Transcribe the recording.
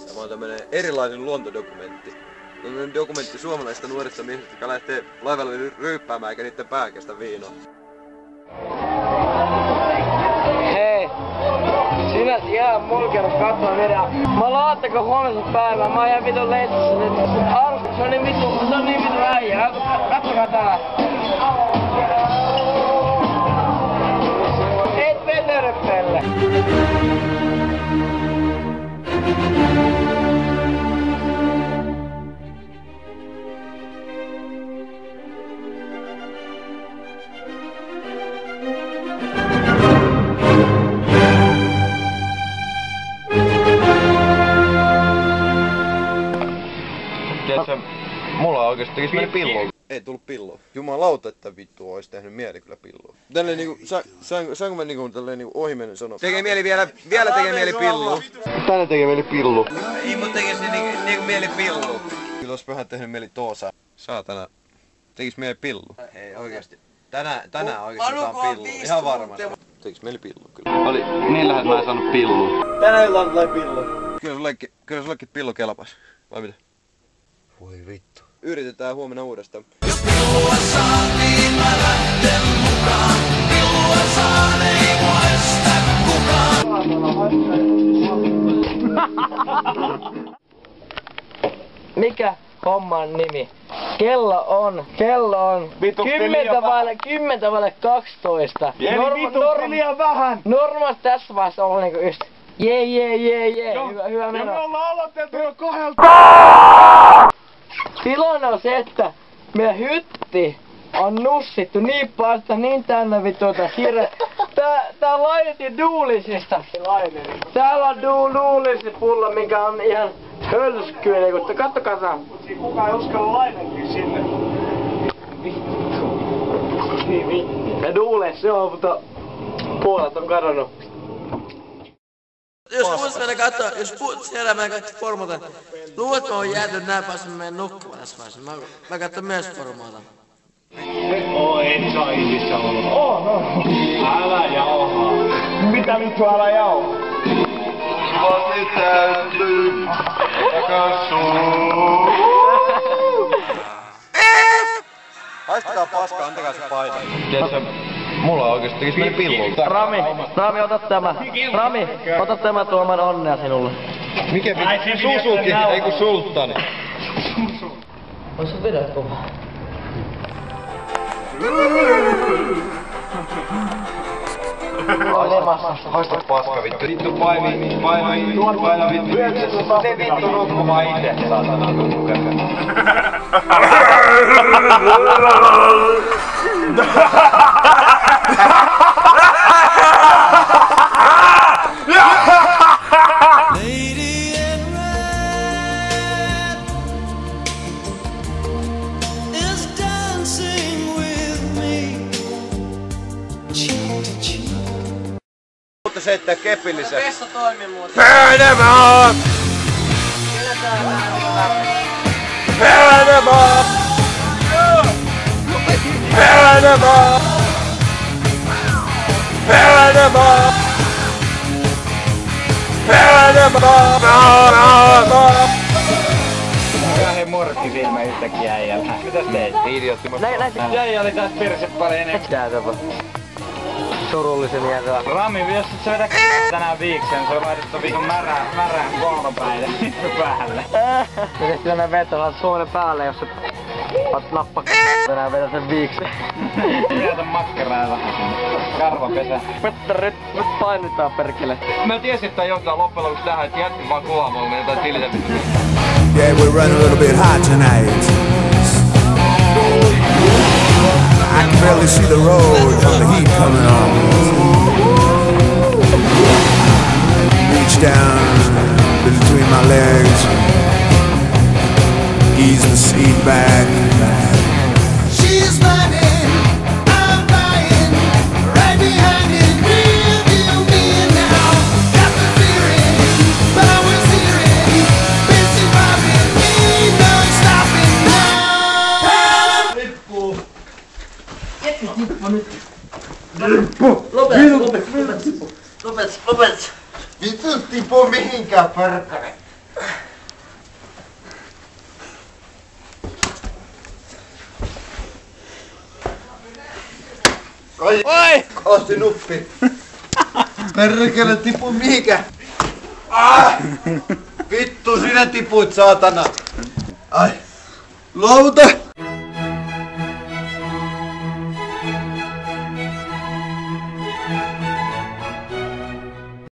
Tämä on tämmönen erilainen luontodokumentti. Tämmönen dokumentti suomalaisista nuorista miehistä, jotka lähtee laivalle ryyppäämään eikä niitten pää kestä viinoa. Hei! Sinä ihan mulkenut katsoa videoa. Mä laattako huomisen päivää, mä oon ihan vitun leitsissä nyt. Se on niin vittu äijä. Katsokaa tää. Et vetere pelle. Tiedätkö, mulla oikeesti tekis mieli pilloa. Ei tullut pilloa. Jumalauta, että vittu ois tehnyt mieli kyllä pilloa. Tälleen niinku, saanko mä niinku tälleen niinku ohimennen sanoa? Tekee mieli vielä tekee mieli pillu. Tänne tekee mieli pillu. Ei mut tekis niinku mieli pillu. Kyllä ois vähän tehnyt mieli toosa. Saatana. Tekis mieli pillu. Ei oikeesti. Tänään oikeesti saan pillu. Ihan varmasti. Tekis mieli pillu kyllä. Oli niin lähes mä en saanut pillu. Tänään iltaan tulee pillu. Kyllä sullekin pillu kelpas. Vai mitä? Voi vittu. Yritetään huomenna uudestaan. Jos pilua saa, niin mä lähten mukaan. Pilua saa, ei mua estä kukaan. Mikä homman nimi? Kello on 10:12. Liian vähän! Normaali tässä vaiheessa olla niinku just jee. Hyvä meno. Me ollaan aloitettu jo 2. Tilanne on se, että meidän hytti on nussittu niin paljon, niin täynnä vituita hirveä. Tää laitettiin duulisista. Täällä on duulisi pulla, mikä on ihan hölskyä. Niin kattokaa tää. Kukaan ei uskalla lainenkin sinne. Ja duules se on, mutta puolet on kadonnut. Jos kuuntelen katsoa, jos siellä mä katson formaatan, luulet mä oon jäätynyt näin päästä meidän nukkumaan tässä vaiheessa. Mä katson myös formaatan. Et saa ihmisissä olla. No. Älä jauhaa. Mitä vittu älä jauhaa? Vasi täytyy takas suun. Haistakaa paskaa, antakaa se paita. Tiedätkö, mulla oikeesti tekis mieli pillu. Rami, ota tämä. Rami, ota tämä tuomaan onnea sinulle. Mikä vittu? Susuki, ei ku sulttani. Ois se vedät kovaa. Haista paska vittu. Vittu paina vittu. Se vittu nukkumaan itse, saatana nukkukäkä. Mutta se ettei kepillisen. Vessa toimii muuten. Pöydämaa! Pöydämaa! Pöydämaa! Pöydämaa! Pöydämaa! Kahden morkki silmä yhtäkkiä äijällä. Mitäs teit? Idiootti. Jäijä oli taas perse pari enemmän. Surullisen jäätävä. Rami, jos et sä vedä tänään viikseen, se on laitettu viikon märään kolmapäivä päälle. Miten tänään vetää Suomen päälle, jos sä oot nappa tänään vedä sen viikseen. Jätä makkaraa vähän sinne. Karvapesä. Nyt painetaan perkele. Mä tiesin, että johtaa loppujen lopuksi tähän, että jätti vaan kuvaamaan, me jotain tilitä. Yeah, we're running a little bit hot tonight. I can barely see the road from the heat coming on. Reach down between my legs, ease the seat back. She's running, I'm flying, right behind it, real me now. Got the feeling, but I was hearing, busy robbing me, no stopping now. Lopet! Vittu tippu mihinkään perkele! Oi! Kosti nuppi. Perkele tipu mihikä? Ah! Vittu sinä tipuit saatana. Ai. Lauta!